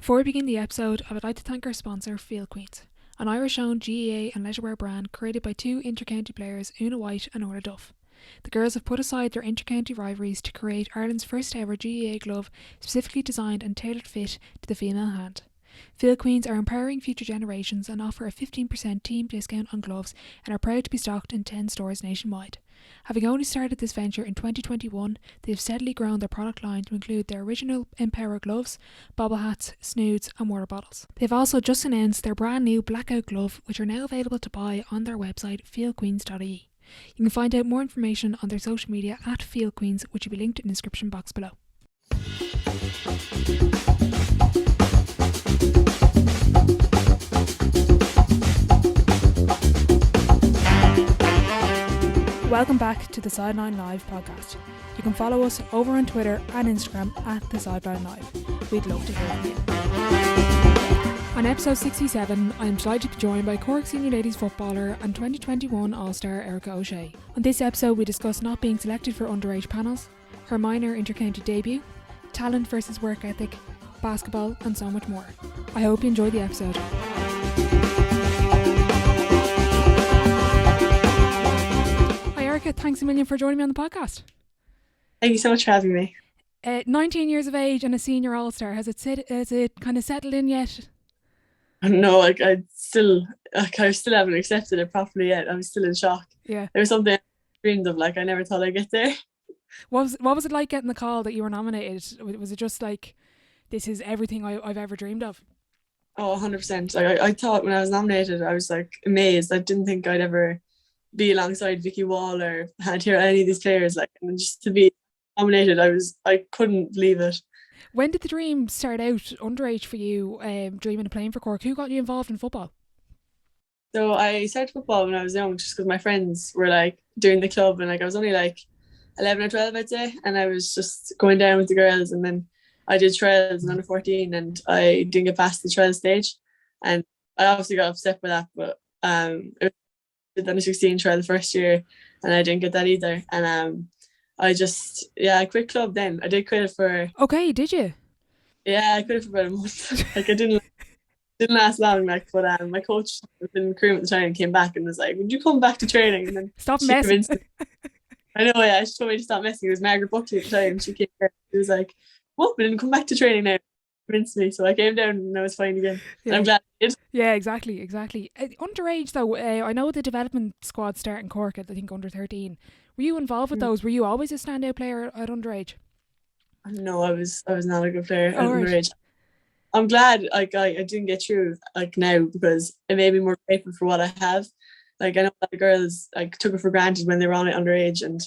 Before we begin the episode, I would like to thank our sponsor, Field Queens, an Irish-owned GAA and leisurewear brand created by two inter-county players, Una White and Orla Duff. The girls have put aside their inter-county rivalries to create Ireland's first ever GAA glove specifically designed and tailored fit to the female hand. Field Queens are empowering future generations and offer a 15% team discount on gloves and are proud to be stocked in 10 stores nationwide. Having only started this venture in 2021, they have steadily grown their product line to include their original Empower gloves, bobble hats, snoods and water bottles. They've also just announced their brand new blackout glove, which are now available to buy on their website fieldqueens.ie. You can find out more information on their social media at Field Queens, which will be linked in the description box below. Welcome back to the Sideline Live podcast. You can follow us over on Twitter and Instagram at the Sideline Live. We'd love to hear from you. On episode 67, I am delighted to be joined by Cork senior ladies footballer and 2021 All Star Erika O'Shea. On this episode, we discuss not being selected for underage panels, her minor inter-county debut, talent versus work ethic, basketball, and so much more. I hope you enjoy the episode. Erika, thanks a million for joining me on the podcast. Thank you so much for having me. 19 years of age and a senior all-star. Has it kind of settled in yet? No, I still haven't accepted it properly yet. I'm still in shock. Yeah. It was something I dreamed of. I never thought I'd get there. What was it like getting the call that you were nominated? Was it just like, this is everything I've ever dreamed of? Oh, 100%. I thought when I was nominated, I was amazed. I didn't think I'd ever be alongside Vicky Wall or had hear any of these players, and just to be nominated, I couldn't believe it. When did the dream start out underage for you, dreaming of playing for Cork? Who got you involved in football? So I started football when I was young, just because my friends were doing the club, and I was only 11 or 12, I'd say, and I was just going down with the girls, and then I did trials in under 14 and I didn't get past the trial stage, and I obviously got upset by that, but it was the under 16 trial the first year and I didn't get that either, and I quit club then. I did quit it for... Okay, did you? Yeah, I quit it for about a month. I didn't last long, but my coach was in Cream at the time and came back and was like, would you come back to training? And then stop messing. I know, yeah, she told me to stop messing. It was Margaret Buckley at the time. She came there, she was like, what? We didn't come back to training now. Convinced me, so I came down and I was fine again. Yeah. And I'm glad I did. Yeah, exactly. Underage though, I know the development squad start in Cork at I think under 13. Were you involved with those? Were you always a standout player at underage? No, I was not a good player at underage. Right. I'm glad I didn't get through now, because it made me more grateful for what I have. I know a lot of girls took it for granted when they were on it underage, and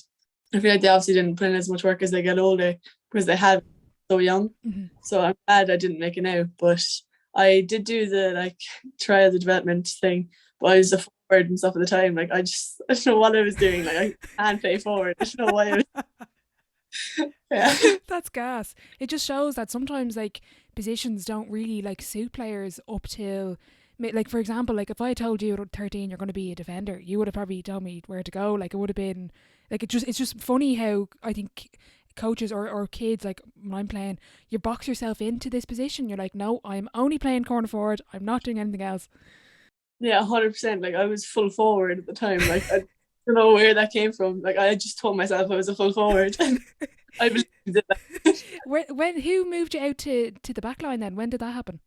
I feel like they obviously didn't put in as much work as they get older because they have so young. Mm-hmm. So I'm glad I didn't make it now, but I did do the try the development thing, but I was a forward and stuff at the time. I don't know what I was doing. I can't play forward. I don't know why I was... Yeah. That's gas. It just shows that sometimes positions don't really suit players up till for example, if I told you at 13 you're going to be a defender, you would have probably told me where to go. It would have been it's just funny how I think coaches or kids, when I'm playing, you box yourself into this position. You're no, I'm only playing corner forward, I'm not doing anything else. Yeah, 100%. I was full forward at the time. I don't know where that came from. I just told myself I was a full forward. I believed it. Who moved you out to the back line then? When did that happen?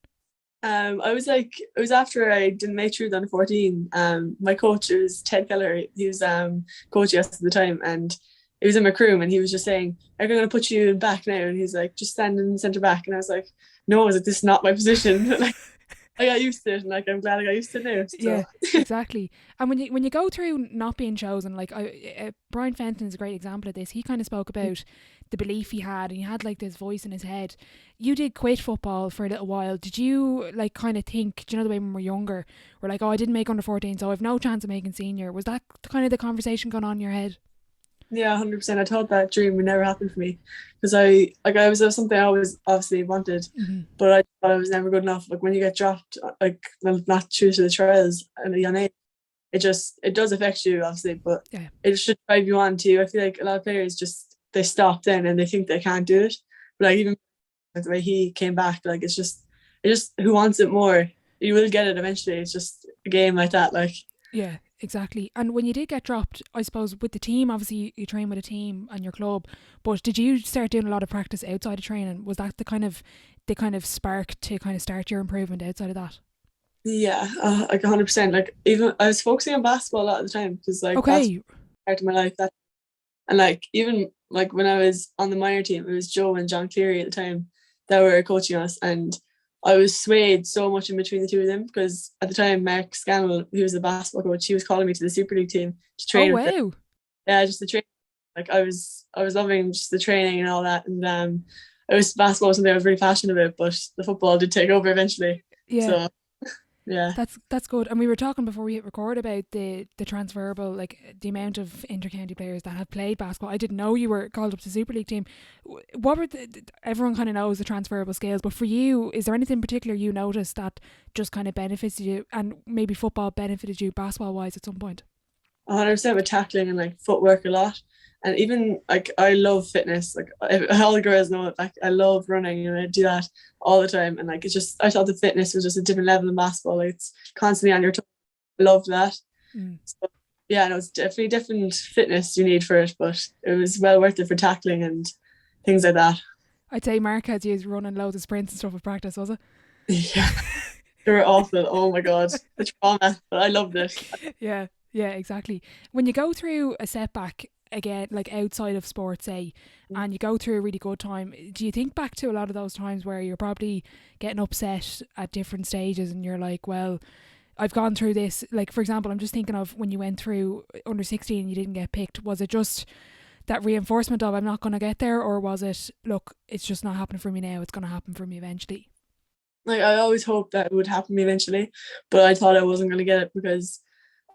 It was after I didn't make through the under 14. My coach was Ted Keller. He was coaching us at the time, and he was in Macroom, and he was just saying, I'm going to put you in back now, and he's just stand in the centre back, and I was like, no, this is not my position. I got used to it, and I'm glad I got used to it now. So. Yeah, exactly. And when you go through not being chosen, Brian Fenton is a great example of this. He kind of spoke about the belief he had, and he had this voice in his head. You did quit football for a little while. Did you kind of think, do you know the way when we're younger, we're I didn't make under 14, so I've no chance of making senior? Was that kind of the conversation going on in your head? Yeah, 100%. I thought that dream would never happen for me, because I was something I always obviously wanted, but I thought I was never good enough. When you get dropped, not true to the trials at a young age, it does affect you obviously, but yeah, it should drive you on too. I feel like a lot of players they stop then and they think they can't do it, but even the way he came back, it's just who wants it more, you will get it eventually. It's just a game like that. Like, Yeah, exactly. And when you did get dropped, I suppose with the team, obviously you train with a team and your club, but did you start doing a lot of practice outside of training? Was that the kind of spark to kind of start your improvement outside of that? yeah, like 100%. Like, even I was focusing on basketball a lot of the time because like basketball Okay. was part of my life. That and like even like when I was on the minor team, it was Joe and John Cleary at the time that were coaching us, and I was swayed so much in between the two of them because at the time Mark Scannell, who was the basketball coach, he was calling me to the Super League team to Oh train with them. wow. Yeah, just the train. Like I was loving just the training and all that, and it was basketball was something I was really passionate about, but the football did take over eventually. Yeah. So yeah, That's good. And we were talking before we hit record about the transferable, like the amount of intercounty players that have played basketball. I didn't know you were called up to Super League team. What were everyone kind of knows the transferable skills, but for you, is there anything particular you noticed that just kind of benefits you, and maybe football benefited you basketball wise at some point? 100% with tackling and like footwork a lot. And even like I love fitness. Like all the girls know it. Like I love running and I do that all the time. And like it's just I thought the fitness was just a different level in basketball. Like it's constantly on your toes. I loved that. Mm. So yeah, no, it's definitely different fitness you need for it, but it was well worth it for tackling and things like that. I'd say Mark had you running loads of sprints and stuff with practice, was it? Yeah, they were awful. Oh my god, the trauma. But I loved it. Yeah, yeah, exactly. When you go through a setback again, like outside of sports, say, and you go through a really good time, do you think back to a lot of those times where you're probably getting upset at different stages and you're like, well, I've gone through this? Like, for example, I'm just thinking of when you went through under 16 and you didn't get picked. Was it just that reinforcement of I'm not going to get there, or was it, look, it's just not happening for me now, it's going to happen for me eventually? Like I always hoped that it would happen to me eventually, but I thought I wasn't going to get it because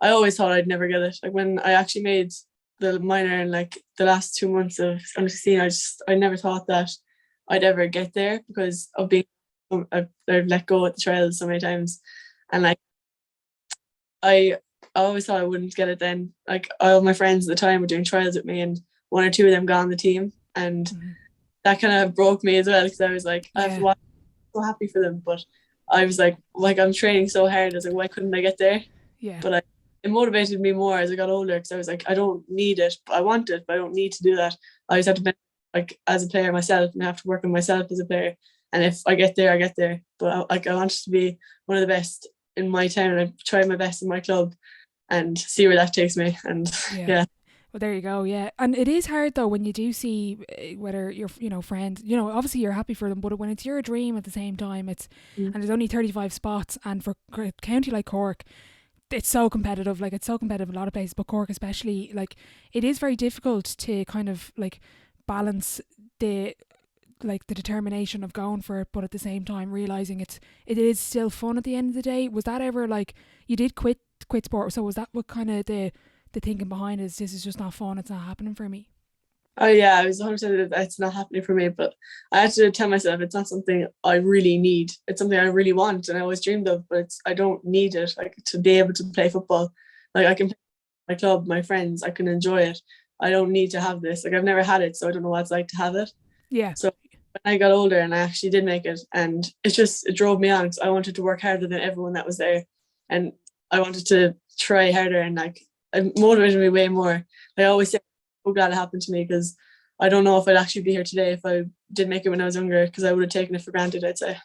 I always thought I'd never get it. Like when I actually made the minor in like the last 2 months of under 16, I never thought that I'd ever get there because of being I've let go at the trials so many times, and like I always thought I wouldn't get it then. Like all my friends at the time were doing trials with me, and one or two of them got on the team, and Mm-hmm. that kind of broke me as well because I was like I Yeah, was so happy for them, but I was like I'm training so hard. I was like, why couldn't I get there? yeah, But it motivated me more as I got older because I was like, I don't need it, but I want it, but I don't need to do that. I just have to be like as a player myself and have to work on myself as a player. And if I get there, I get there. But I wanted to be one of the best in my town, and I tried my best in my club and see where that takes me. And yeah. yeah, Well, there you go. Yeah, and it is hard though when you do see whether your friends, obviously you're happy for them, but when it's your dream at the same time, and there's only 35 spots, and for a county like Cork, it's so competitive. Like it's so competitive in a lot of places, but Cork especially, like it is very difficult to kind of like balance the the determination of going for it, but at the same time realizing it is still fun at the end of the day. Was that ever like you did quit sport? So was that what kind of the thinking behind is this is just not fun, it's not happening for me? oh yeah, I was 100% that it's not happening for me, but I had to tell myself it's not something I really need. It's something I really want and I always dreamed of, but I don't need it. Like to be able to play football, like I can play my club, my friends, I can enjoy it. I don't need to have this. Like I've never had it, so I don't know what it's like to have it. Yeah, So when I got older and I actually did make it, and it drove me on because I wanted to work harder than everyone that was there, and I wanted to try harder, and like it motivated me way more. I always say, I'm so glad it happened to me because I don't know if I'd actually be here today if I did make it when I was younger because I would have taken it for granted, I'd say.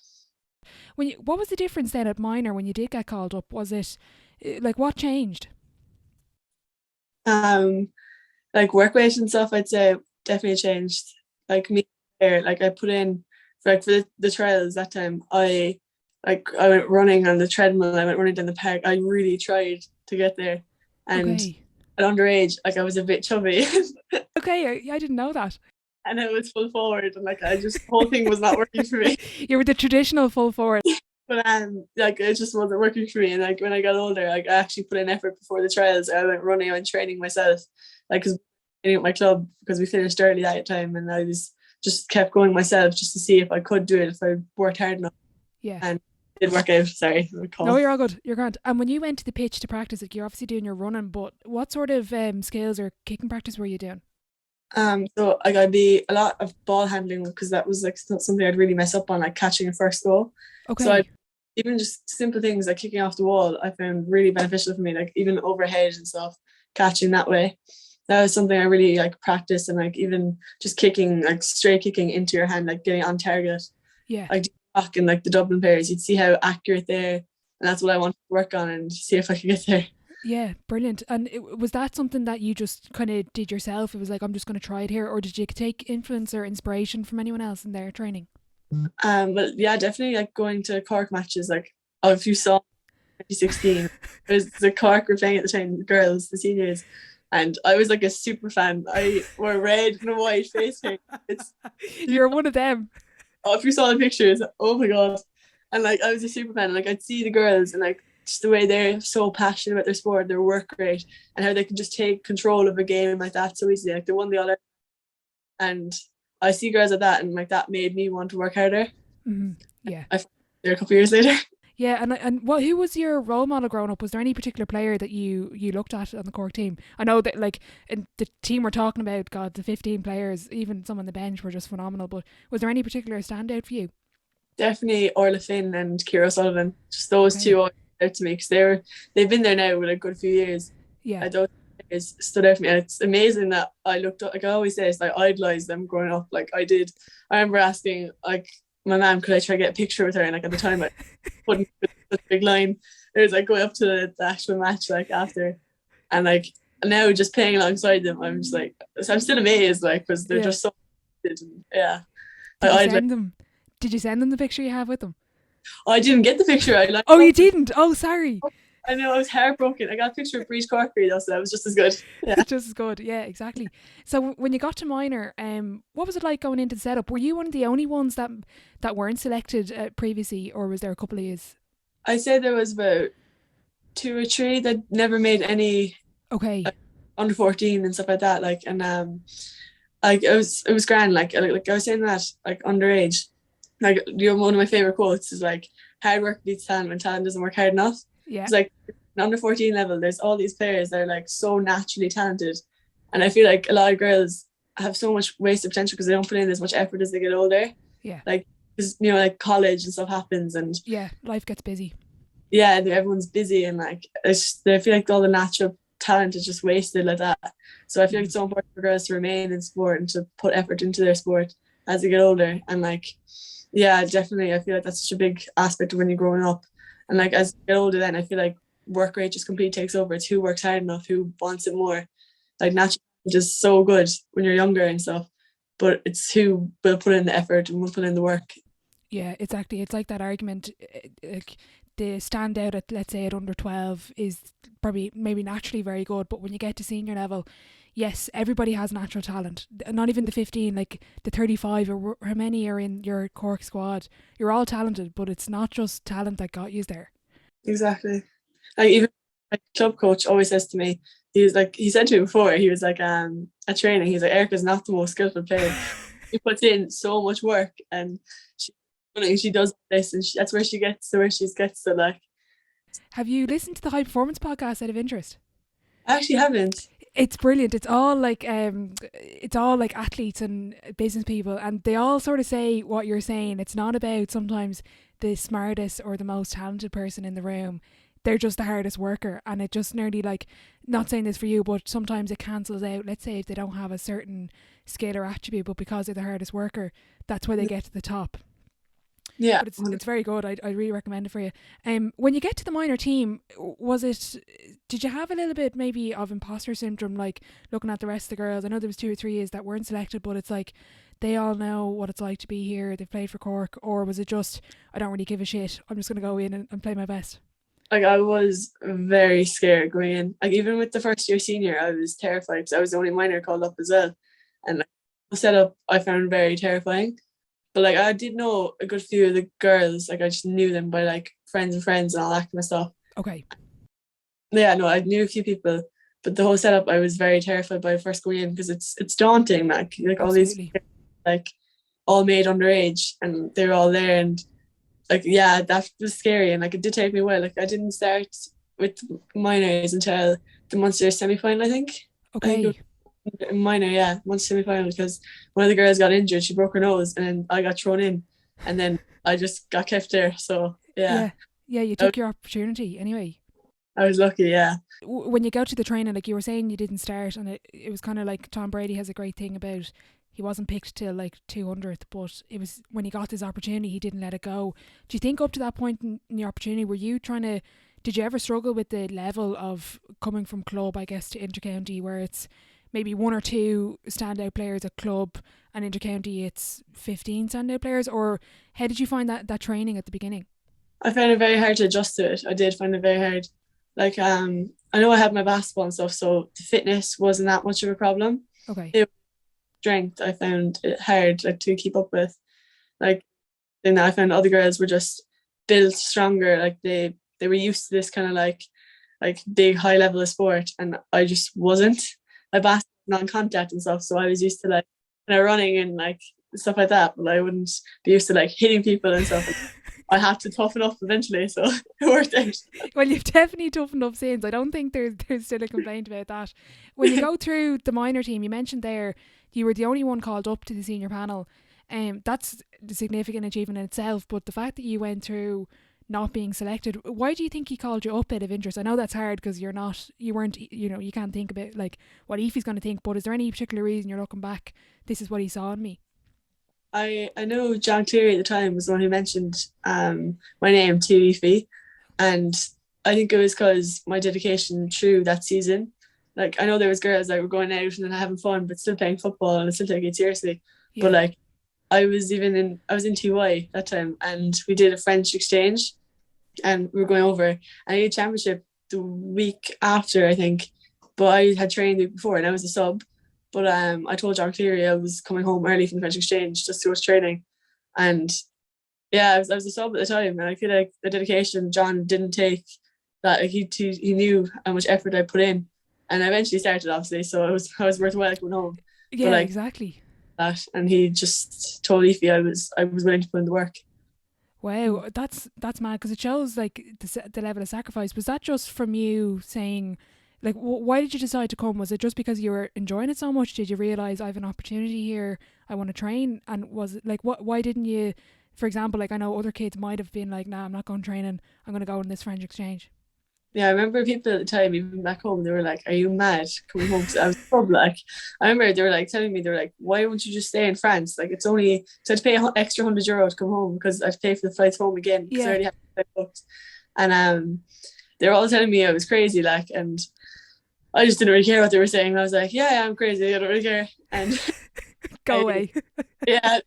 what was the difference then at minor when you did get called up? Was it like what changed? Um, like work rate and stuff, I'd say definitely changed. Like me, there, like I put in for the trials that time. I went running on the treadmill. I went running down the park. I really tried to get there, and Okay, at underage, like I was a bit chubby, okay, I didn't know that. and it was full forward, and like I just the whole thing was not working for me. You were the traditional full forward. But like it just wasn't working for me. And like when I got older, like I actually put in effort before the trials. I went running, I went training myself, like because at my club because we finished early that time, and I was just kept going myself just to see if I could do it if I worked hard enough, Yeah. and it did work out. Sorry, No, recall. you're all good. You're grand. And when you went to the pitch to practice, like you're obviously doing your running, but what sort of skills or kicking practice were you doing? So like I'd be a lot of ball handling because that was like something I'd really mess up on, like catching a first goal. So I Okay. even just simple things like kicking off the wall, I found really beneficial for me, like even overhead and stuff, catching that way. That was something I really like practiced, and like even just kicking, like straight kicking into your hand, like getting on target. Yeah. Like back in like the Dublin players, you'd see how accurate they're, and that's what I want to work on and see if I can get there. Yeah, brilliant. And was that something that you just kind of did yourself? It was like, I'm just going to try it here, or did you take influence or inspiration from anyone else in their training? But yeah, definitely like going to Cork matches. Like, oh, if you saw 2016, it was the Cork were playing at the time, the girls, the seniors, and I was like a super fan. I wore red and white face paint. It's You're one of them. oh, if you saw the pictures, oh my god! And like I was a super fan. And, like I'd see the girls and like just the way they're so passionate about their sport, their work rate, and how they can just take control of a game like that so easily. Like they won the All, and I see girls like that, and like that made me want to work harder. Mm-hmm. Yeah. I found there a couple of years later. Yeah, and what? Who was your role model growing up? Was there any particular player that you looked at on the Cork team? I know that like in the team we're talking about, God, the 15 players, even some on the bench were just phenomenal. But was there any particular standout for you? Definitely Orla Finn and Ciara Sullivan. Just those Okay. two always stood out to me because they've been there now with a good few years. Yeah. Those players stood out for me, and it's amazing that I looked up. Like I always say, it's like I idolized them growing up. Like I did. I remember asking like my mom, could I try to get a picture with her? And like at the time, I couldn't put such a big line. It was like going up to the actual match like after, and like now just playing alongside them, I'm just like I'm still amazed, like because they're Yeah. just so good. And, yeah. Did you Like send them? Did you send them the picture you have with them? I didn't get the picture. I like Oh, you didn't. Oh, sorry. I know I was heartbroken. I got a picture of Breach Corkery though, so that was just as good. Yeah. Just as good. Yeah, exactly. So when you got to minor, what was it like going into the setup? Were you one of the only ones that weren't selected previously, or was there a couple of yous? I say there was about two or three that never made any Okay. under 14 and stuff like that. Like and like it was grand. Like I was saying that like underage. Like one of my favorite quotes is like hard work beats talent when talent doesn't work hard enough. Yeah. It's like under 14 level, there's all these players that are like so naturally talented, and I feel like a lot of girls have so much wasted potential because they don't put in as much effort as they get older. Yeah. Like because like college and stuff happens, and Yeah. Life gets busy. yeah, everyone's busy, and like it's just, I feel like all the natural talent is just wasted like that. So I feel like it's so important for girls to remain in sport and to put effort into their sport as they get older. And like, yeah, definitely, I feel like that's such a big aspect of when you're growing up. And like as you get older, then I feel like work rate just completely takes over. It's who works hard enough, who wants it more. Like natural talent is so good when you're younger and stuff, but it's who will put in the effort and will put in the work. Yeah, exactly. It's like that argument. Like the standout at, let's say, at under 12 is probably maybe naturally very good, but when you get to senior level, yes, everybody has natural talent. Not even the 15, like the 35 or how many are in your Cork squad. You're all talented, but it's not just talent that got you there. Exactly. Like even my club coach always says to me, he said to me before, he was like at training, he's like, Erika's not the most skillful player. She puts in so much work, and she does this, and that's where she gets to where she gets to. Like, Have you listened to the High Performance podcast out of interest? I actually haven't. It's brilliant. It's all like athletes and business people, and they all sort of say what you're saying. It's not about sometimes the smartest or the most talented person in the room. They're just the hardest worker, and it just nearly, like, not saying this for you, but sometimes it cancels out. Let's say if they don't have a certain skill or attribute, but because they're the hardest worker, that's where they get to the top. Yeah. But it's very good. I really recommend it for you. When you get to the minor team, did you have a little bit maybe of imposter syndrome, like looking at the rest of the girls? I know there was 2 or 3 years that weren't selected, but it's like they all know what it's like to be here. They've played for Cork, or was it just, I don't really give a shit, I'm just going to go in and play my best? Like I was very scared going in. Like even with the first year senior, I was terrified because I was the only minor called up as well, and like, the setup I found very terrifying. But like I did know a good few of the girls. Like I just knew them by like friends and all that kind of stuff. Okay. Yeah, no, I knew a few people, but the whole setup I was very terrified by first going in because it's daunting. Like all these Absolutely. like all made underage, and they're all there, and like yeah, that was scary, and like it did take me a while. Like I didn't start with minors until the Munster semi-final, I think. I think it was, Okay. in minor, yeah, one semi-final because one of the girls got injured. She broke her nose, and then I got thrown in, and then I just got kept there. So yeah, Yeah, yeah, you I was, took your opportunity anyway. I was lucky. Yeah, When you go to the training, like you were saying, you didn't start, and it was kind of like Tom Brady has a great thing about he wasn't picked till like 200th, but it was when he got his opportunity, he didn't let it go. Do you think up to that point in your opportunity, were you trying to? Did you ever struggle with the level of coming from club, I guess, to intercounty, where it's maybe one or two standout players at club, and intercounty it's 15 standout players, or how did you find that training at the beginning? I found it very hard to adjust to it. I did find it very hard. Like I know I had my basketball and stuff, so the fitness wasn't that much of a problem. Okay. It was strength I found it hard like to keep up with. Like then I found other girls were just built stronger. Like they were used to this kind of like big high level of sport, and I just wasn't. My basketball non-contact and stuff, so I was used to like running and like stuff like that, but I wouldn't be used to like hitting people and stuff. I had to toughen up eventually, so it worked out. Well, you've definitely toughened up since. I don't think there's still a complaint about that. When you go through the minor team, you mentioned there you were the only one called up to the senior panel. That's a significant achievement in itself. But the fact that you went through not being selected, why do you think he called you up out of interest? I know that's hard because you weren't, you can't think about like what Aoife's going to think. But is there any particular reason you're looking back? This is what he saw in me. I know John Cleary at the time was the one who mentioned my name to Aoife, and I think it was because my dedication through that season. Like I know there was girls that were going out and having fun, but still playing football and still taking it seriously. But Yeah. like I was in TY that time, and we did a French exchange, and we were going over, and I did championship the week after I think, but I had trained the week before and I was a sub. But I told John Cleary I was coming home early from the French exchange just to go to training, and yeah, I was a sub at the time, and I feel like the dedication John didn't take that. Like, he knew how much effort I put in, and I eventually started obviously, so I was worthwhile going home. But Yeah, like exactly. that, and he just told Aoife I was willing to put in the work. Wow, that's mad because it shows like the level of sacrifice. Was that just from you saying, like, why did you decide to come? Was it just because you were enjoying it so much? Did you realize I have an opportunity here? I want to train, and was it like what? Why didn't you? For example, like I know other kids might have been like, nah, I'm not going training. I'm going to go on this French exchange. Yeah, I remember people at the time, even back home, they were like, "Are you mad coming home?" Because I was so like, I remember they were like telling me, they were like, "Why won't you just stay in France? Like it's only so I had to pay an extra €100 to come home because I had to pay for the flights home again because I Yeah, already had the flight booked." And they were all telling me I was crazy, like, and I just didn't really care what they were saying. I was like, "Yeah, yeah, I'm crazy. I don't really care." And go I, away. yeah,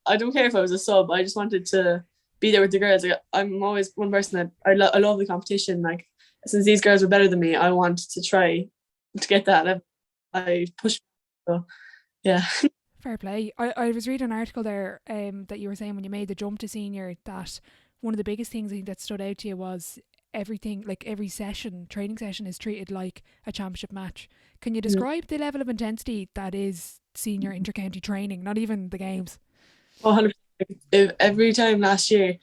I don't care if I was a sub. I just wanted to be there with the girls. Like, I'm always one person that I love the competition. Like since these girls were better than me, I want to try to get that. I push. So yeah, Fair play. I was reading an article there that you were saying when you made the jump to senior that one of the biggest things I think that stood out to you was everything, like every session, training session is treated like a championship match. Can you describe the level of intensity that is senior intercounty training, not even the games? 100%. Every time last year,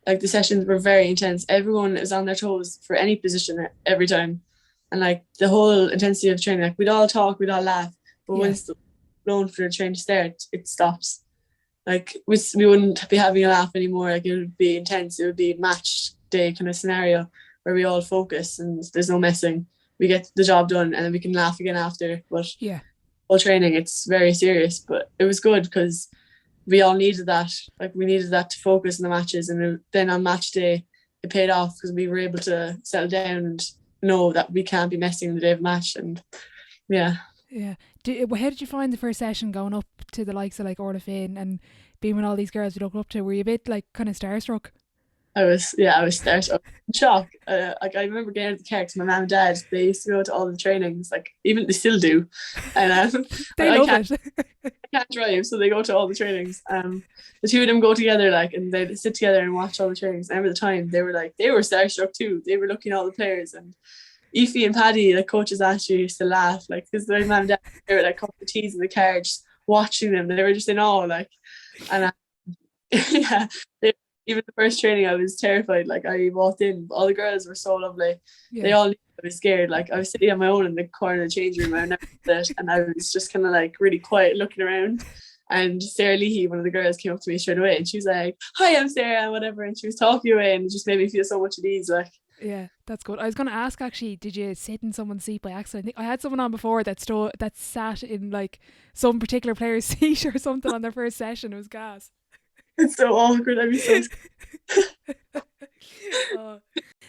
like the sessions were very intense. Everyone is on their toes for any position every time, and like the whole intensity of training. Like we'd all talk, we'd all laugh, but Yeah, once the blown for the train to start, it stops. Like we wouldn't be having a laugh anymore. Like it would be intense. It would be match day kind of scenario where we all focus and there's no messing. We get the job done and then we can laugh again after. But yeah, all training, it's very serious. But it was good because we all needed that. Like we needed that to focus in the matches, and then on match day, it paid off because we were able to settle down and know that we can't be messing in the day of match. And yeah, yeah. How did you find the first session going up to the likes of like Orla Finn and being with all these girls you look up to? Were you a bit like kind of starstruck? I was starstruck, in shock. Like I remember getting out of the car because my mum and dad they used to go to all the trainings, like even they still do, and They I love can't it. I can't drive, so they go to all the trainings. The two of them go together, like, and they sit together and watch all the trainings. I remember the time they were starstruck too. They were looking at all the players, and Aoife and Paddy, like coaches actually used to laugh, like because their mum and dad they were like cup of teas in the car just watching them. They were just in awe, like, and yeah. even the first training, I was terrified. Like I walked in, all the girls were so lovely. They Yeah. all knew I was scared. Like I was sitting on my own in the corner of the change room. I never did it, and I was just kind of like really quiet, looking around. And Sarah Leahy, one of the girls, came up to me straight away, and she was like, "Hi, I'm Sarah," and whatever. And she was talking away, and it just made me feel so much at ease. Like, Yeah, that's good. I was going to ask actually, did you sit in someone's seat by accident? I think I had someone on before that sat in like some particular player's seat or something on their first session. It was gas. it's so awkward. I'd be so scared. Oh.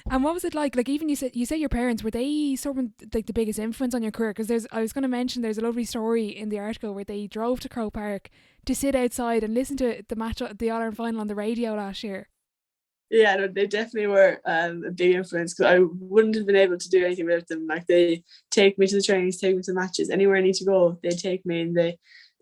And what was it like? Like even you say your parents, were they sort of like the biggest influence on your career? Because I was going to mention there's a lovely story in the article where they drove to Croke Park to sit outside and listen to the match, the All Ireland final on the radio last year. Yeah, no, they definitely were a big influence, because I wouldn't have been able to do anything without them. Like they take me to the trainings, take me to the matches, anywhere I need to go, they take me, and they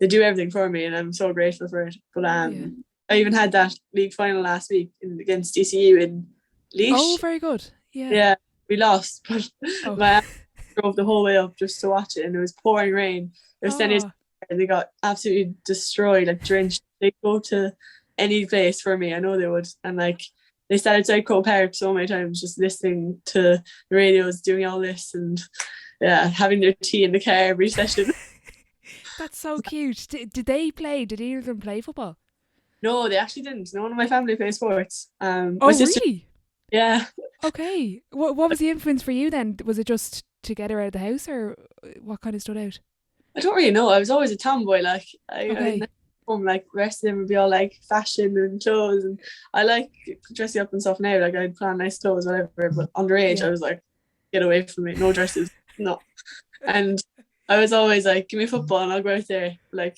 do everything for me, and I'm so grateful for it. But Yeah. I even had that league final last week against DCU in Leash. Oh, very good. Yeah. Yeah, we lost, but Oh. my aunt drove the whole way up just to watch it, and it was pouring rain. It was 10 years, and they got absolutely destroyed, like drenched. They'd go to any place for me, I know they would. And like they sat outside Croke Park so many times just listening to the radios, doing all this, and yeah, having their tea in the car every session. That's so cute. Did they play? Did either of them play football? No, they actually didn't. No one in my family plays sports. Oh, my sister, really? yeah. Okay. What was the influence for you then? Was it just to get her out of the house, or what kind of stood out? I don't really know. I was always a tomboy. Like Okay. home, like the rest of them would be all like fashion and clothes, and I like dressing up and stuff now. Like I'd put on nice clothes, whatever. But underage, Yeah. I was like, get away from me, no dresses, no. And I was always like, give me football and I'll go out there. Like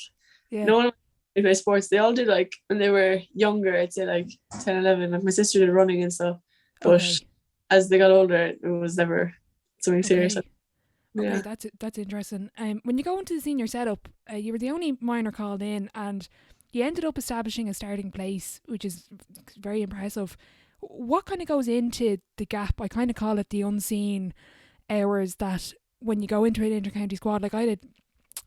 Yeah. no one play sports. They all did, like when they were younger, I'd say like 10, 11. Like my sister did running and stuff, but Okay. as they got older, it was never something serious. Okay. Yeah. Okay, that's interesting. When you go into the senior setup, you were the only minor called in, and you ended up establishing a starting place, which is very impressive. What kind of goes into the gap? I kind of call it the unseen hours that when you go into an inter-county squad. Like I had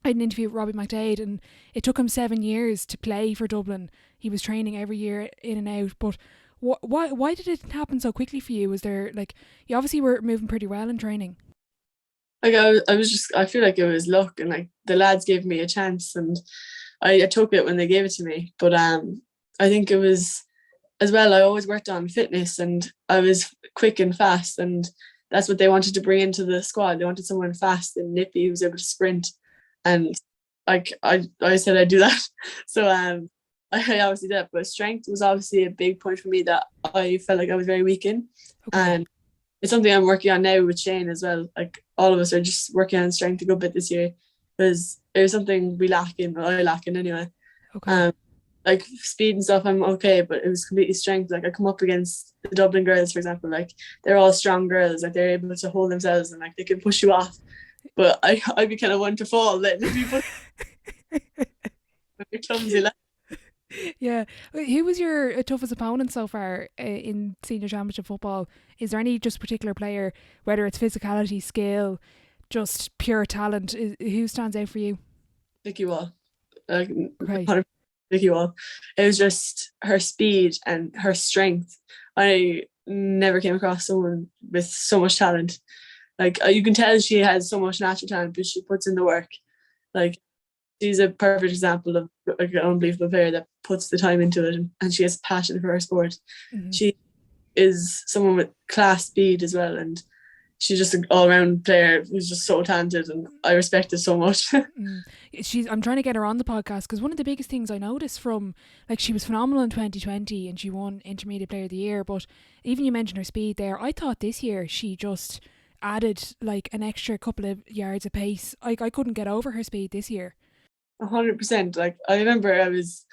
an interview with Robbie McDade, and it took him 7 years to play for Dublin. He was training every year in and out, but why did it happen so quickly for you? Was there, like, you obviously were moving pretty well in training? Like I feel like it was luck, and like the lads gave me a chance, and I took it when they gave it to me. But I think it was, as well, I always worked on fitness, and I was quick and fast, and that's what they wanted to bring into the squad. They wanted someone fast and nippy who was able to sprint, and like I said I'd do that. So I obviously did that, but strength was obviously a big point for me that I felt like I was very weak in. Okay. And it's something I'm working on now with Shane as well. Like all of us are just working on strength a good bit this year, because it was something we lack in, or I lack in anyway. Okay. Like speed and stuff, I'm okay, but it was completely strength. Like I come up against the Dublin girls, for example, like they're all strong girls, like they're able to hold themselves, and like they can push you off. But I'd be kind of one to fall, letting people clumsy. Like. Yeah. Who was your toughest opponent so far in senior championship football? Is there any just particular player, whether it's physicality, skill, just pure talent, who stands out for you? Vicky Wall. Like, Okay. Vicky Wall. It was just her speed and her strength. I never came across someone with so much talent. Like you can tell she has so much natural talent, but she puts in the work. Like she's a perfect example of like an unbelievable player that puts the time into it, and she has passion for her sport. Mm-hmm. She is someone with class, speed as well, and she's just an all-round player who's just so talented, and I respect it so much. I'm trying to get her on the podcast, because one of the biggest things I noticed from, like, she was phenomenal in 2020 and she won Intermediate Player of the Year, but even you mentioned her speed there, I thought this year she just added like an extra couple of yards of pace. I couldn't get over her speed this year. 100%. Like I remember it was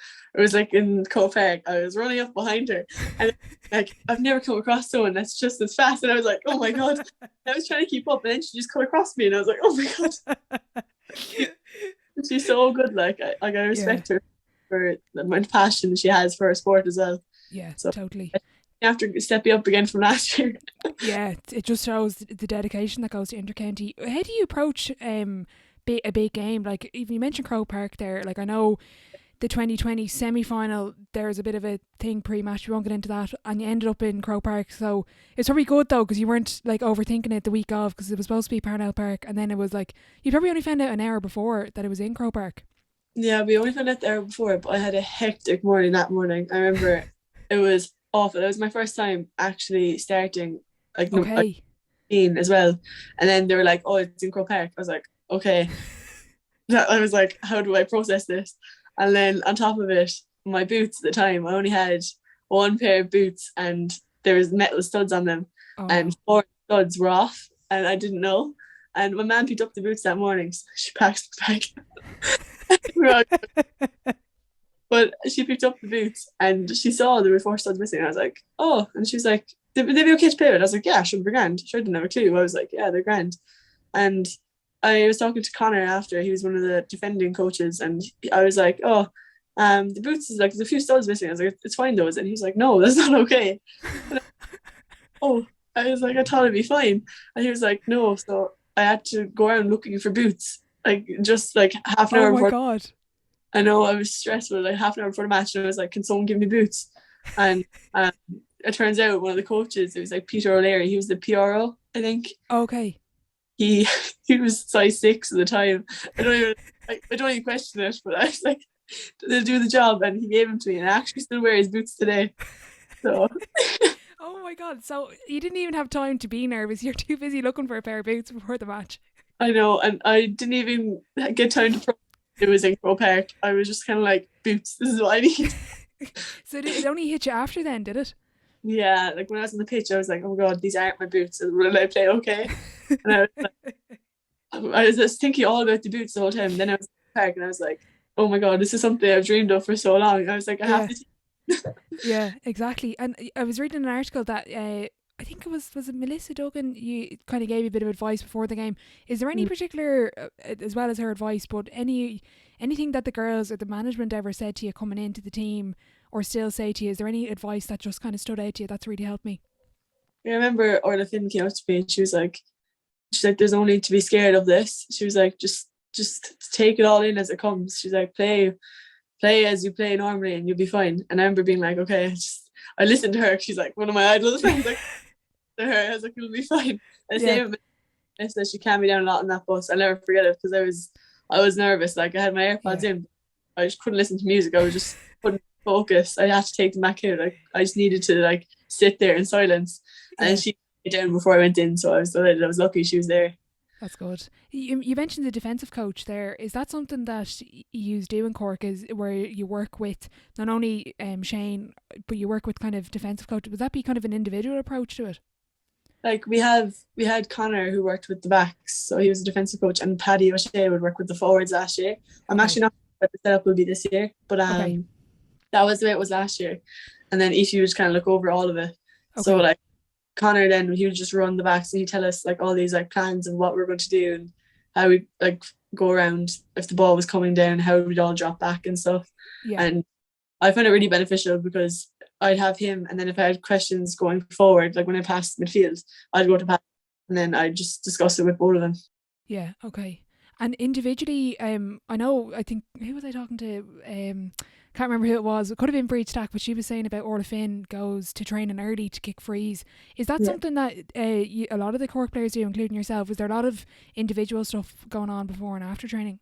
like in Croke Park, I was running up behind her, and like I've never come across someone that's just as fast, and I was like, oh my god. I was trying to keep up, and then she just cut across me, and I was like, oh my god. She's so good. Like I respect her for the amount of passion she has for her sport as well. Yeah, so totally. After stepping up again from last year. Yeah, it just shows the dedication that goes to intercounty. How do you approach a big game? Like even you mentioned Croke Park there, like I know the 2020 semi-final, there's a bit of a thing pre-match, we won't get into that, and you ended up in Croke Park, so it's probably good though, because you weren't like overthinking it the week of, because it was supposed to be Parental Park, and then it was like, you probably only found out an hour before that it was in Croke Park. Yeah, we only found out the hour before, but I had a hectic morning that morning. I remember it was awful. It was my first time actually starting, like, Okay. as well. And then they were like, oh, it's in Croke Park. I was like, okay. I was like, how do I process this? And then on top of it, my boots at the time, I only had one pair of boots and there was metal studs on them, and 4 studs were off, and I didn't know. And my mum picked up the boots that morning, so she packed the bag. But she picked up the boots and she saw there were 4 studs missing. And I was like, oh. And she was like, they be okay to play with? I was like, yeah, should be grand. Sure, didn't have a clue. I was like, yeah, they're grand. And I was talking to Connor after. He was one of the defending coaches, and I was like, oh, the boots is like, there's a few studs missing. I was like, it's fine though. And he was like, no, that's not okay. I was like, I thought it'd be fine. And he was like, no. So I had to go around looking for boots, like just like half an hour before. Oh my God. I know, I was stressed, but like half an hour before the match, and I was like, can someone give me boots? And it turns out one of the coaches, it was like Peter O'Leary, he was the PRO, I think. Okay. He was size 6 at the time. I don't even question it, but I was like, they'll do the job, and he gave them to me, and I actually still wear his boots today. So oh my God, so you didn't even have time to be nervous, you're too busy looking for a pair of boots before the match. I know, and I didn't even get time to it was in Croke Park. I was just kind of like, boots, this is what I need. So did it only hit you after then, did it? Yeah, like when I was on the pitch, I was like, oh God, these aren't my boots. Will I play okay? And I was just thinking all about the boots the whole time. And then I was in the park and I was like, oh my God, this is something I've dreamed of for so long. I was like, I have to. Yeah, exactly. And I was reading an article that I think it was it Melissa Duggan, you kind of gave a bit of advice before the game. Is there any particular, as well as her advice, but anything that the girls or the management ever said to you coming into the team, or still say to you? Is there any advice that just kind of stood out to you that's really helped me? I remember Orla Finn came up to me and she's like, there's no need to be scared of this. She was like, just take it all in as it comes. She's like, play as you play normally and you'll be fine. And I remember being like, okay, I listened to her. She's like one of my idols. I was like, to her, I was like, it'll be fine. And same with me, so she calmed me down a lot on that bus. I'll never forget it, because I was nervous. Like, I had my AirPods in, I just couldn't listen to music. I was just couldn't focus. I had to take them back out. Like, I just needed to like sit there in silence. And she calmed me down before I went in, so I was delighted. I was lucky she was there. That's good. You mentioned the defensive coach there. Is that something that you do in Cork, is where you work with not only Shane, but you work with kind of defensive coach? Would that be kind of an individual approach to it? Like, we had Connor who worked with the backs, so he was a defensive coach, and Paddy O'Shea would work with the forwards last year. I'm actually not sure what the setup will be this year, but that was the way it was last year. And then Ishi would just kind of look over all of it. So like, Connor then, he would just run the backs and he'd tell us like all these like plans of what we're going to do and how we'd like go around if the ball was coming down, how we'd all drop back and stuff. And I found it really beneficial, because I'd have him, and then if I had questions going forward, like when I passed midfield, I'd go to Pat and then I'd just discuss it with both of them. Yeah, okay. And individually, I think, who was I talking to? Can't remember who it was. It could have been Breed Stack, but she was saying about Orla Finn goes to training early to kick frees. Is that something that a lot of the Cork players do, including yourself? Is there a lot of individual stuff going on before and after training?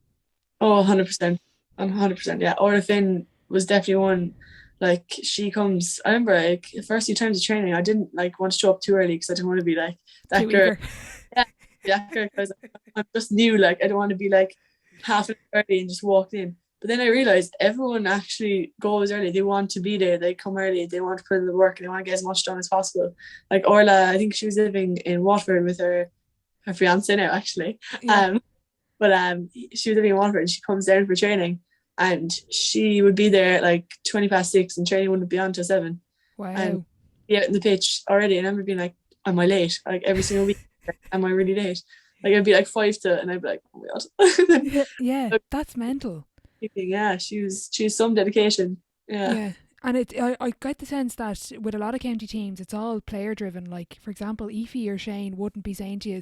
Oh, 100%. 100%, yeah. Orla Finn was definitely one. Like, she comes, I remember like the first few times of training, I didn't like want to show up too early, because I didn't want to be like that too girl. Yeah, because I'm just new. Like, I don't want to be like half an hour early and just walked in. But then I realised everyone actually goes early. They want to be there. They come early. They want to put in the work. They want to get as much done as possible. Like Orla, I think she was living in Waterford with her fiance now, actually. But she was living in Waterford, and she comes down for training, and she would be there at like 6:20, and training wouldn't be on till 7. Wow. And be out in the pitch already. And I remember being like, am I late? Like, every single week, am I really late? Like, I'd be like 5 to, and I'd be like, oh my God. Yeah, that's mental. Yeah, she's some dedication. Yeah. And I get the sense that with a lot of county teams, it's all player driven. Like, for example, Aoife or Shane wouldn't be saying to you,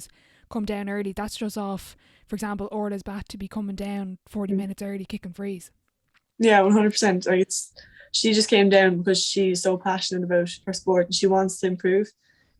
come down early. That's just off, for example, Orla's bat to be coming down 40 minutes early kicking frees. Yeah, 100%. Like she just came down because she's so passionate about her sport and she wants to improve.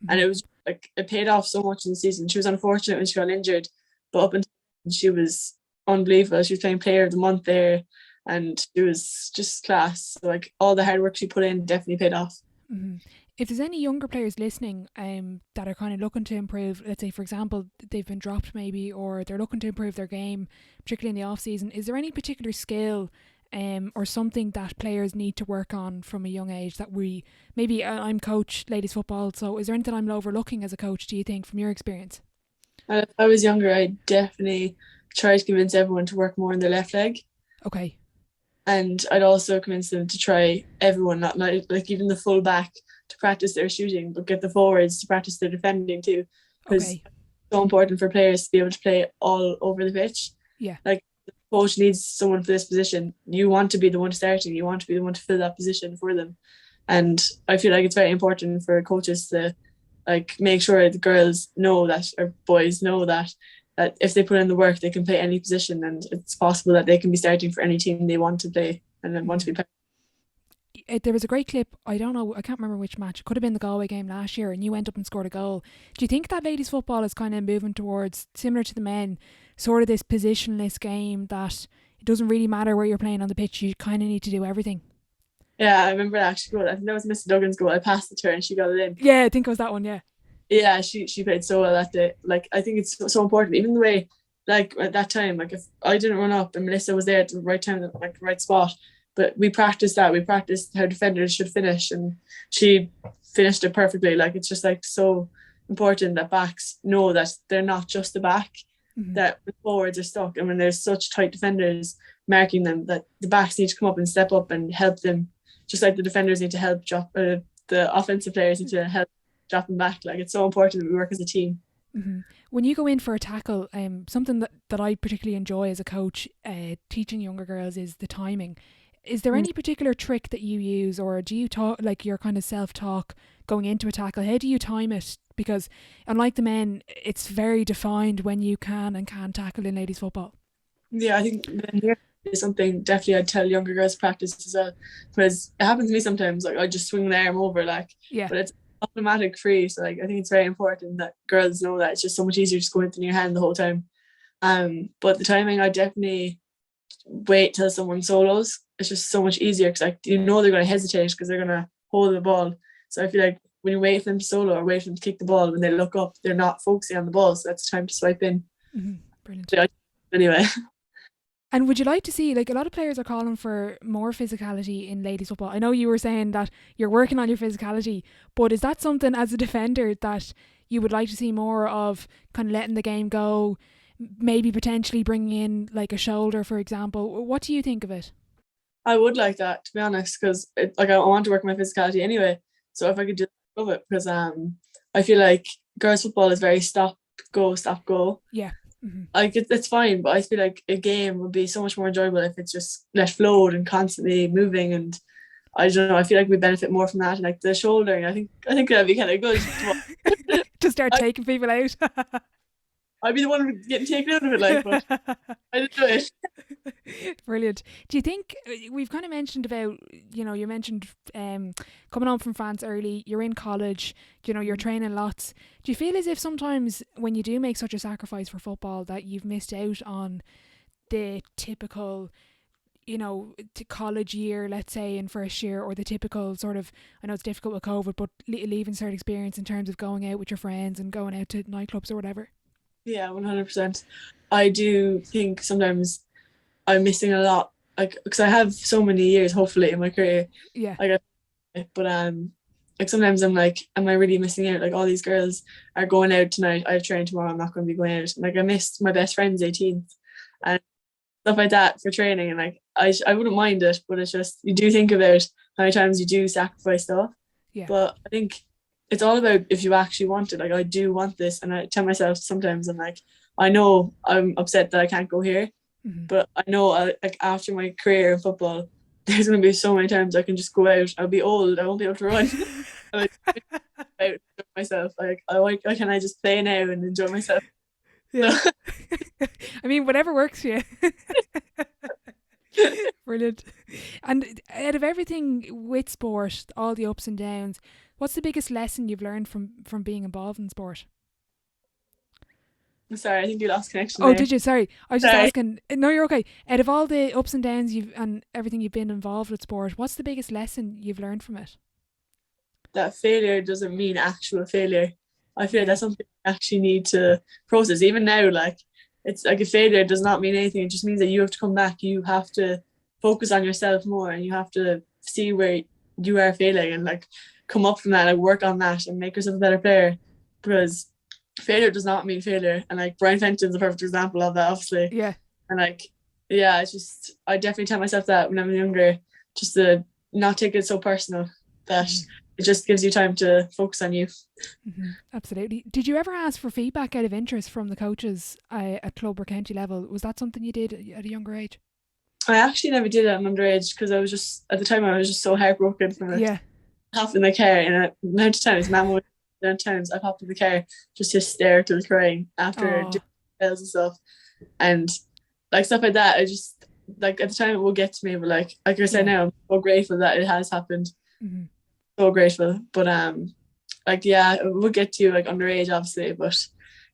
And Mhm. it was like it paid off so much in the season. She was unfortunate when she got injured, but up until then, she was unbelievable. She was playing Player of the Month there, and it was just class. So, like all the hard work she put in definitely paid off. Mhm. If there's any younger players listening that are kind of looking to improve, let's say for example they've been dropped maybe, or they're looking to improve their game, particularly in the off season, is there any particular skill or something that players need to work on from a young age that we maybe I'm coach ladies football, so is there anything I'm overlooking as a coach, do you think, from your experience? And if I was younger, I'd definitely try to convince everyone to work more on their left leg. Okay. And I'd also convince them to try everyone, not like even the full back, to practice their shooting, but get the forwards to practice their defending too, because Okay. it's so important for players to be able to play all over the pitch. Yeah. Like the coach needs someone for this position. You want to be the one starting. You want to be the one to fill that position for them. And I feel like it's very important for coaches to like make sure the girls know that, or boys know that if they put in the work, they can play any position, and it's possible that they can be starting for any team they want to play and then want to Mhm. be playing. There was a great clip. I don't know. I can't remember which match. It could have been the Galway game last year, and you went up and scored a goal. Do you think that ladies' football is kind of moving towards, similar to the men, sort of this positionless game that it doesn't really matter where you're playing on the pitch? You kind of need to do everything. Yeah, I remember that actually goal. I think that was Mr. Duggan's goal. I passed it to her and she got it in. Yeah, I think it was that one. Yeah. Yeah, she played so well that day. Like I think it's so important, even the way like at that time, like if I didn't run up and Melissa was there at the right time, like the right spot, but we practiced that. We practiced how defenders should finish, and she finished it perfectly. Like it's just like so important that backs know that they're not just the back, Hmm. that the forwards are stuck, and when there's such tight defenders marking them, that the backs need to come up and step up and help them, just like the defenders need to help drop. The offensive players need to help dropping back. Like it's so important that we work as a team. Hmm. When you go in for a tackle, something that I particularly enjoy as a coach, teaching younger girls, is the timing. Is there any particular trick that you use, or do you talk like your kind of self talk going into a tackle? How do you time it? Because unlike the men, it's very defined when you can and can't tackle in ladies football. Yeah, I think then here is something definitely I'd tell younger girls to practice as well, because it happens to me sometimes. Like I just swing the arm over, like, Yeah. but it's automatic free. So like I think it's very important that girls know that it's just so much easier just going in your hand the whole time. But the timing, I definitely wait till someone solos. It's just so much easier because like you know they're going to hesitate because they're going to hold the ball. So I feel like when you wait for them to solo or wait for them to kick the ball, when they look up, they're not focusing on the ball. So that's time to swipe in. Hmm. Brilliant. Yeah, anyway. And would you like to see, like, a lot of players are calling for more physicality in ladies football? I know you were saying that you're working on your physicality, but is that something as a defender that you would like to see more of, kind of letting the game go, maybe potentially bringing in like a shoulder, for example? What do you think of it? I would like that, to be honest, because like I want to work my physicality anyway. So if I could just love it, because I feel like girls football is very stop go. Yeah. Hmm. Like it's fine, but I feel like a game would be so much more enjoyable if it's just let float and constantly moving. And I don't know, I feel like we benefit more from that. And like the shouldering, I think that'd be kind of good. To start I, taking people out. I'd be the one getting taken out of it, like, but I didn't do it. Brilliant. Do you think we've kind of mentioned about, you mentioned coming home from France early, you're in college, you're training lots. Do you feel as if sometimes when you do make such a sacrifice for football that you've missed out on the typical, college year, let's say, in first year, or the typical sort of, I know it's difficult with COVID, but leaving cert experience in terms of going out with your friends and going out to nightclubs or whatever? Yeah, 100%. I do think sometimes I'm missing a lot, like because I have so many years, hopefully, in my career. Yeah. Like, but like sometimes I'm like, am I really missing out? Like all these girls are going out tonight. I have training tomorrow. I'm not going to be going out. And, like I missed my best friend's 18th and stuff like that for training. And like I wouldn't mind it, but it's just you do think about how many times you do sacrifice stuff. Yeah. But I think it's all about if you actually want it. Like I do want this, and I tell myself sometimes I'm like, I know I'm upset that I can't go here, Hmm. but I know like after my career in football, there's going to be so many times I can just go out. I'll be old. I won't be able to run. I'm like, out, enjoy myself. Like why can I just play now and enjoy myself? Yeah. So, I mean, whatever works for you. Brilliant. And out of everything with sport, all the ups and downs, what's the biggest lesson you've learned from being involved in sport? Sorry, I think you lost connection Oh, there. did you? Sorry. I was just Sorry. asking. No, you're okay. Out of all the ups and downs and everything you've been involved with sport, what's the biggest lesson you've learned from it? That failure doesn't mean actual failure. I feel like Yeah. that's something you actually need to process. Even now, like it's like a failure does not mean anything. It just means that you have to come back. You have to focus on yourself more, and you have to see where you are failing and like come up from that, like work on that, and make yourself a better player. Because failure does not mean failure. And like Brian Fenton's a perfect example of that, obviously. Yeah. And like, yeah, it's just I definitely tell myself that when I'm younger, just to not take it so personal. That it just gives you time to focus on you. Absolutely. Did you ever ask for feedback out of interest from the coaches at club or county level? Was that something you did at a younger age? I actually never did it at an underage because I was just at the time I was just so heartbroken from it. Yeah. I hopped in the car and the amount of times Mum would times I've hopped in the car just hysterical crying after doing and stuff. And like stuff like that, I just like at the time it will get to me, but like I said now, I'm so grateful that it has happened. So grateful. But like yeah, it will get to you like underage obviously, but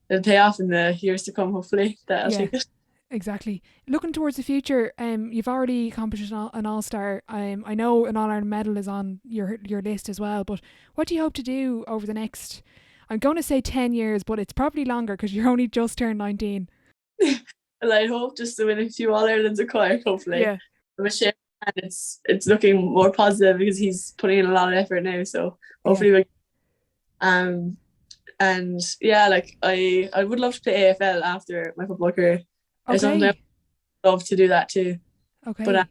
it'll pay off in the years to come hopefully that I'll take it. Exactly. Looking towards the future, you've already accomplished an All Star. I know an All Ireland medal is on your list as well. But what do you hope to do over the next? I'm going to say 10 years, but it's probably longer because you're only just turned 19. Well, I hope just to win a few All Irelands at Cork, hopefully. Yeah. With Shane, and it's looking more positive because he's putting in a lot of effort now. So hopefully we. And yeah, like I would love to play AFL after my football career. Okay. I'd love to do that too. Okay. But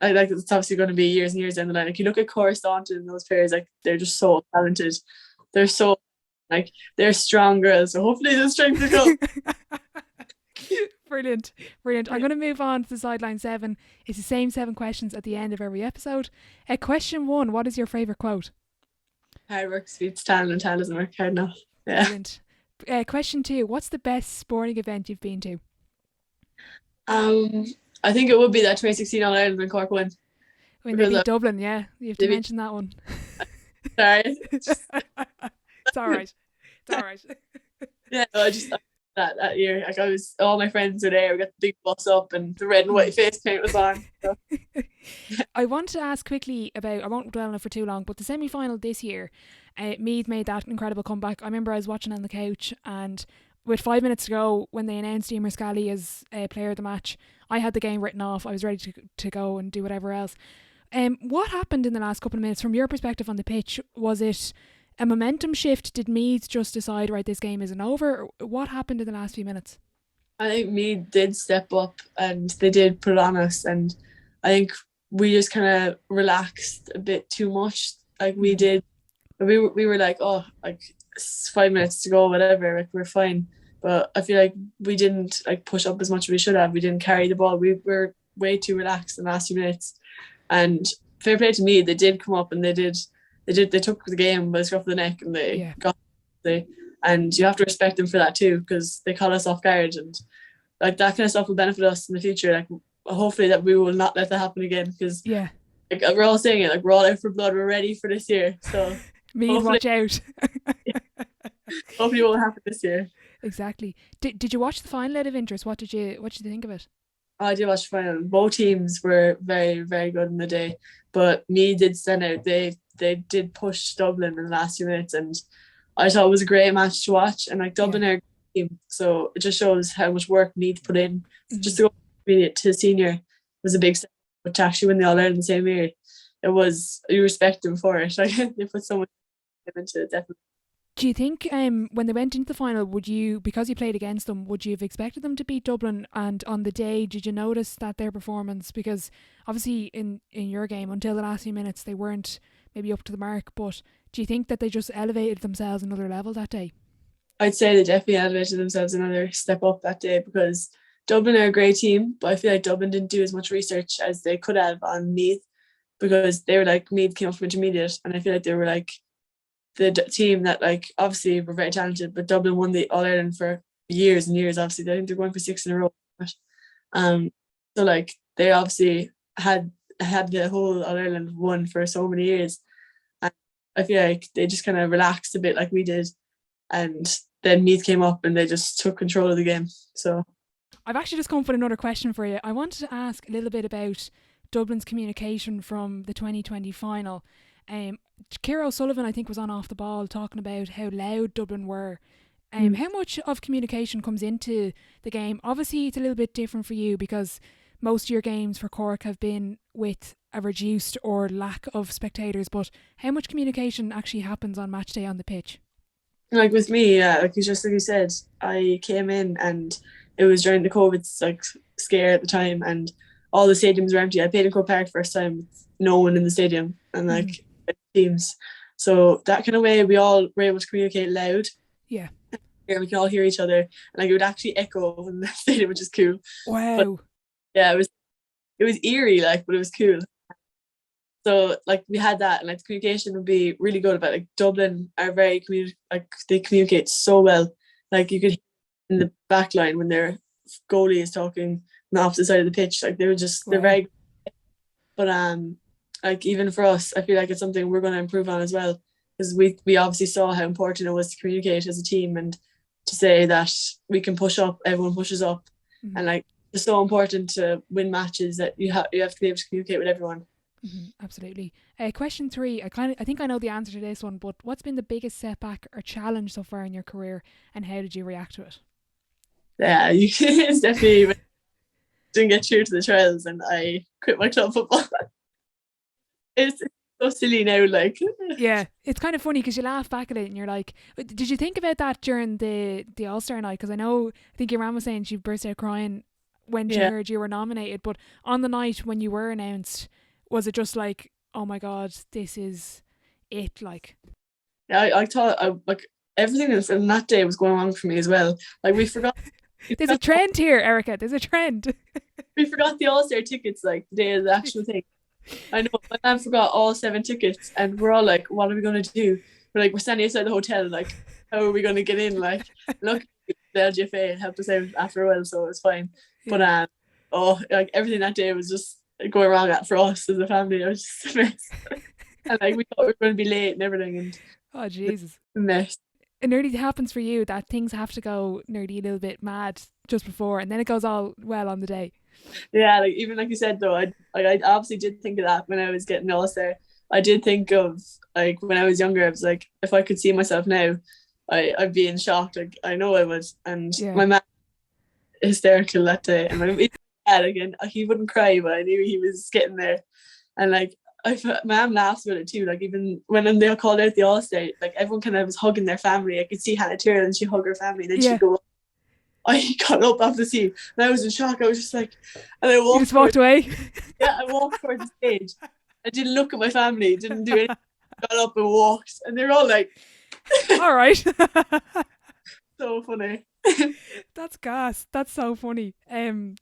I like it's obviously going to be years and years down the line. Like you look at Cora Staunton and those players, like they're just so talented. They're so like they're strong girls. So hopefully the strength will come. Brilliant. I'm going to move on to the Sideline 7. It's the same 7 questions at the end of every episode. Question 1, what is your favourite quote? Hard work beats talent and talent doesn't work hard enough. Yeah. Brilliant. Question 2, what's the best sporting event you've been to? I think it would be that 2016 All Ireland when Cork won. When they beat Dublin, yeah. You have to mention that one. Sorry. It's all right. Yeah, no, I just that year, like all my friends were there. We got the big bus up and the red and white face paint was on. So. I want to ask quickly about, I won't dwell on it for too long, but the semi-final this year, Meath made that incredible comeback. I remember I was watching on the couch and with 5 minutes to go, when they announced Emer Scally as player of the match, I had the game written off. I was ready to go and do whatever else. What happened in the last couple of minutes from your perspective on the pitch? Was it a momentum shift? Did Meath just decide, right, this game isn't over? What happened in the last few minutes? I think Meath did step up and they did put it on us, and I think we just kind of relaxed a bit too much. Like we did, we were like, oh, like 5 minutes to go, whatever, like we're fine. But I feel like we didn't like push up as much as we should have. We didn't carry the ball. We were way too relaxed in the last few minutes. And fair play to me, they did come up and they took the game by the scruff of the neck and they got the. And you have to respect them for that too, because they caught us off guard, and like that kind of stuff will benefit us in the future. Like hopefully that we will not let that happen again, because like we're all saying it, like we're all out for blood, we're ready for this year. So Meath, watch out. Hopefully it won't happen this year. Exactly. Did you watch the final out of interest? What did you think of it? I did watch the final. Both teams were very, very good in the day, but Meath did stand out. They did push Dublin in the last few minutes, and I thought it was a great match to watch. And like Dublin are a team, so it just shows how much work Meath put in. Just to go intermediate to senior was a big step, but to actually win the All Ireland the same year, you respect them for it. Like they put so much into it, definitely. Do you think when they went into the final, because you played against them, would you have expected them to beat Dublin? And on the day, did you notice that their performance, because obviously in your game, until the last few minutes, they weren't maybe up to the mark, but do you think that they just elevated themselves another level that day? I'd say they definitely elevated themselves another step up that day, because Dublin are a great team, but I feel like Dublin didn't do as much research as they could have on Meath, because they were like, Meath came up from intermediate, and I feel like they were like the team that like obviously were very talented, but Dublin won the All Ireland for years and years. Obviously, I think they're going for 6 in a row. So like they obviously had the whole All Ireland won for so many years, and I feel like they just kind of relaxed a bit like we did, and then Meath came up and they just took control of the game. So I've actually just come up with another question for you. I wanted to ask a little bit about Dublin's communication from the 2020 final. Ciara O'Sullivan, I think, was on Off the Ball talking about how loud Dublin were. How much of communication comes into the game? Obviously, it's a little bit different for you because most of your games for Cork have been with a reduced or lack of spectators, but how much communication actually happens on match day on the pitch? Like with me, yeah, like you said, I came in and it was during the COVID like scare at the time, and all the stadiums were empty. I played in Croke Park first time with no one in the stadium and like teams. So that kind of way we all were able to communicate loud. Yeah. We can all hear each other, and like it would actually echo in the stadium, which is cool. Wow. But, yeah, it was eerie, like, but it was cool. So like we had that, and like the communication would be really good about like Dublin are very they communicate so well. Like you could hear in the back line when their goalie is talking on the opposite side of the pitch, like they're very good. But like even for us, I feel like it's something we're going to improve on as well, because we obviously saw how important it was to communicate as a team and to say that we can push up, everyone pushes up, and like it's so important to win matches that you have to be able to communicate with everyone. Absolutely. Question 3. I think I know the answer to this one, but what's been the biggest setback or challenge so far in your career, and how did you react to it? Yeah, it's definitely didn't get through to the trials, and I quit my club football. It's so silly now, like. Yeah, it's kind of funny because you laugh back at it and you're like, did you think about that during the All Star night? Because I think your mum was saying she burst out crying when she heard you were nominated, but on the night when you were announced, was it just like, oh my God, this is it? Like, yeah, I thought like everything from that day was going wrong for me as well. Like we forgot. There's a trend here, Erika. There's a trend. We forgot the All Star tickets like the day of the actual thing. I know my man forgot all 7 tickets, and we're all like, what are we gonna do? We're standing outside the hotel, like, how are we gonna get in? Like, look, the LGFA helped us out after a while, so it was fine. Yeah. But like everything that day was just going wrong for us as a family. It was just a mess. And like we thought we were going to be late and everything, and oh Jesus, a mess. It nearly happens for you that things have to go nearly a little bit mad just before, and then it goes all well on the day. Yeah, like even like you said though, I obviously did think of that when I was getting All Star. I did think of like when I was younger, I was like, if I could see myself now, I'd be in shock. Like I know I would, and my man hysterical that day, and my dad again, he wouldn't cry, but I knew he was getting there, and like my mum laughs about it too. Like even when they called out the All Star, like everyone kind of was hugging their family. I could see Hannah Tyrrell and she hugged her family, and then she'd go. I got up off the seat and I was in shock. I was just like, and I walked. You just walked away? Yeah, I walked towards the stage. I didn't look at my family, didn't do anything. Got up and walked, and they're all like, all right. So funny. That's gas. That's so funny. I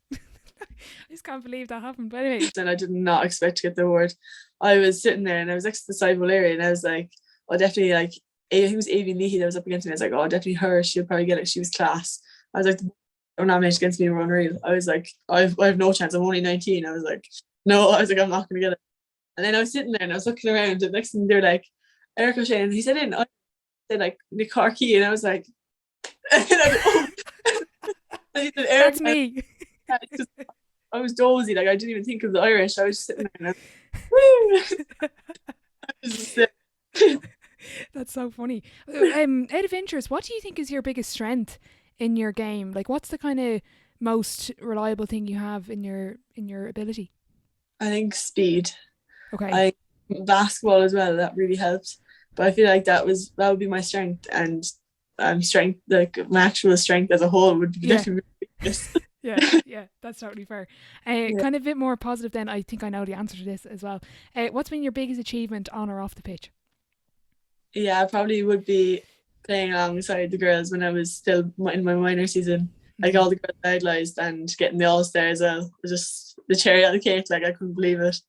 just can't believe that happened. But anyway. And I did not expect to get the award. I was sitting there and I was next to the Sidewall area, and I was like, oh, definitely, like, I think it was Avi Leahy that was up against me. I was like, oh, definitely her. She'll probably get it. She was class. I was like, the nomination against me were unreal. I was like, I have no chance. I'm only 19. I was like, no. I was like, I'm not going to get it. And then I was sitting there and I was looking around, and next thing they were like, Erika O'Shea, and he said in, I said like Nick Carkey, and I was like, and I was, oh. And he said, that's me. I was dozy, like I didn't even think of the Irish. I was just sitting there and I was just, that's so funny. Out of interest, what do you think is your biggest strength in your game? Like, what's the kind of most reliable thing you have in your ability? I think speed. Okay. Basketball as well, that really helps. But I feel like that would be my strength, and strength, like my actual strength as a whole would be definitely yeah, that's totally fair. Kind of a bit more positive then. I think I know the answer to this as well. What's been your biggest achievement on or off the pitch? Yeah, I probably would be playing alongside the girls when I was still in my minor season. Like all the girls I idolised, and getting the All Star as well was just the cherry on the cake. Like I couldn't believe it.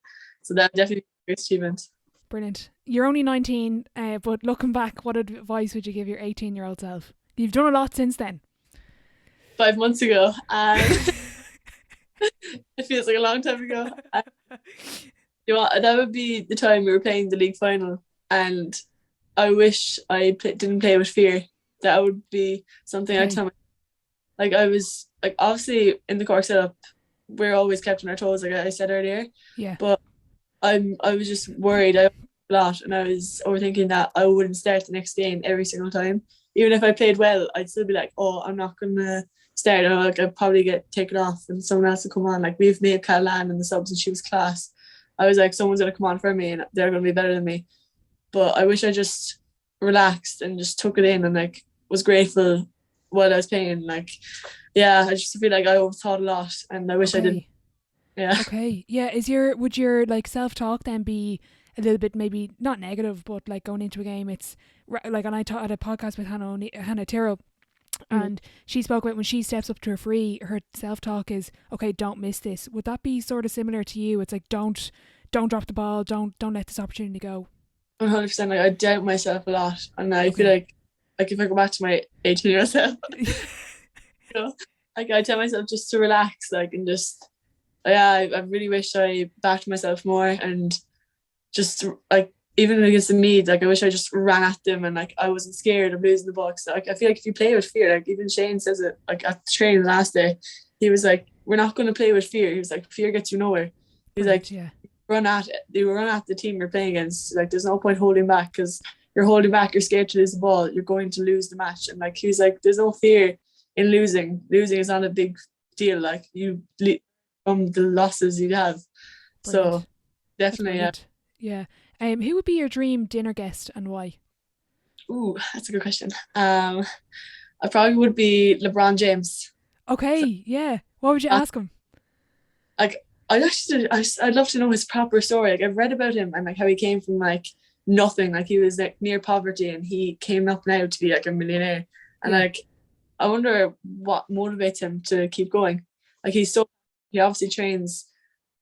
So that definitely was a great achievement. Brilliant. You're only 19, but looking back, what advice would you give your 18-year-old self? You've done a lot since then. 5 months ago. It feels like a long time ago. You know what, that would be the time we were playing the league final, and I wish I didn't play with fear. That would be something I'd tell like I was like obviously in the Cork setup, we're always kept on our toes, like I said earlier. Yeah. But I was just worried a lot, and I was overthinking that I wouldn't start the next game every single time. Even if I played well, I'd still be like, oh, I'm not gonna start. Or like I'd probably get taken off and someone else would come on. Like we've made Catalan in the subs and she was class. I was like, someone's gonna come on for me and they're gonna be better than me. But I wish I just relaxed and just took it in and like was grateful while I was playing. Like, yeah, I just feel like I overthought a lot and I wish I didn't. Yeah. Okay. Yeah. Would your like self-talk then be a little bit maybe not negative, but like going into a game, it's like, and I had a podcast with Hannah Tyrrell, and she spoke about when she steps up to her free, her self-talk is, okay, don't miss this. Would that be sort of similar to you? It's like, don't drop the ball, don't let this opportunity go. 100%. Like I doubt myself a lot, and I feel like if I go back to my 18-year-old self, you know, like I tell myself just to relax, like, and just, yeah, I really wish I backed myself more, and just like even against the Meads, like I wish I just ran at them and like I wasn't scared of losing the ball. So like I feel like if you play with fear, like even Shane says it, like at the training last day, he was like, we're not going to play with fear. He was like, fear gets you nowhere. He's like, run at the team you're playing against. Like there's no point holding back, because you're holding back, you're scared to lose the ball, you're going to lose the match. And like he was like, there's no fear in losing is not a big deal, like you from the losses you have. Brilliant. So definitely, yeah. Who would be your dream dinner guest and why? Ooh, that's a good question. I probably would be LeBron James. Okay, so, yeah. What would you ask him? Like I'd love to know his proper story. Like I've read about him and like how he came from like nothing. Like he was like near poverty and he came up now to be like a millionaire. And like I wonder what motivates him to keep going. Like he obviously trains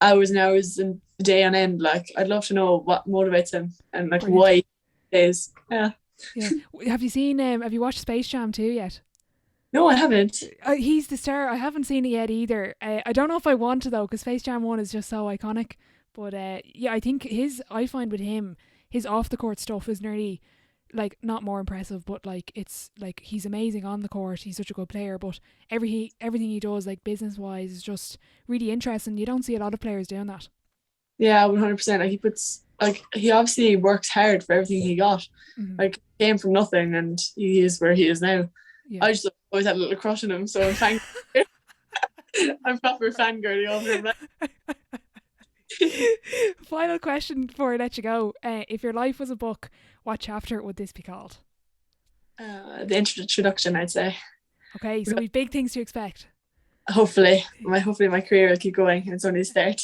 hours and hours and day on end. Like I'd love to know what motivates him and like why he is. Yeah. Have you watched Space Jam 2 yet? No, I haven't. He's the star. I haven't seen it yet either. I don't know if I want to though, because Space Jam 1 is just so iconic. But yeah, I think I find with him, his off the court stuff is nearly like not more impressive, but like it's like he's amazing on the court. He's such a good player, but everything he does like business wise is just really interesting. You don't see a lot of players doing that. Yeah, 100%. Like he obviously works hard for everything he got. Like came from nothing and he is where he is now. Yeah. I just always had a little crush on him, so I'm proper fangirling over him. Final question before I let you go. If your life was a book, what chapter would this be called? The introduction, I'd say. Okay, so we've big things to expect. Hopefully my career will keep going, and it's only a start.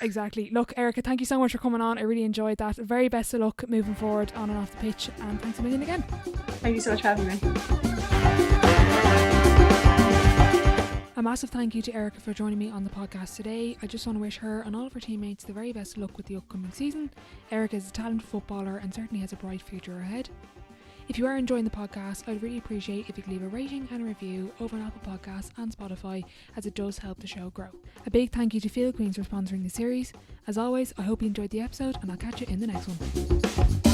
Exactly. Look, Erika, thank you so much for coming on. I really enjoyed that. Very best of luck moving forward on and off the pitch, and thanks a million again. Thank you so much for having me. A massive thank you to Erika for joining me on the podcast today. I just want to wish her and all of her teammates the very best of luck with the upcoming season. Erika is a talented footballer and certainly has a bright future ahead. If you are enjoying the podcast, I'd really appreciate if you could leave a rating and a review over on Apple Podcasts and Spotify, as it does help the show grow. A big thank you to Field Queens for sponsoring the series. As always, I hope you enjoyed the episode and I'll catch you in the next one.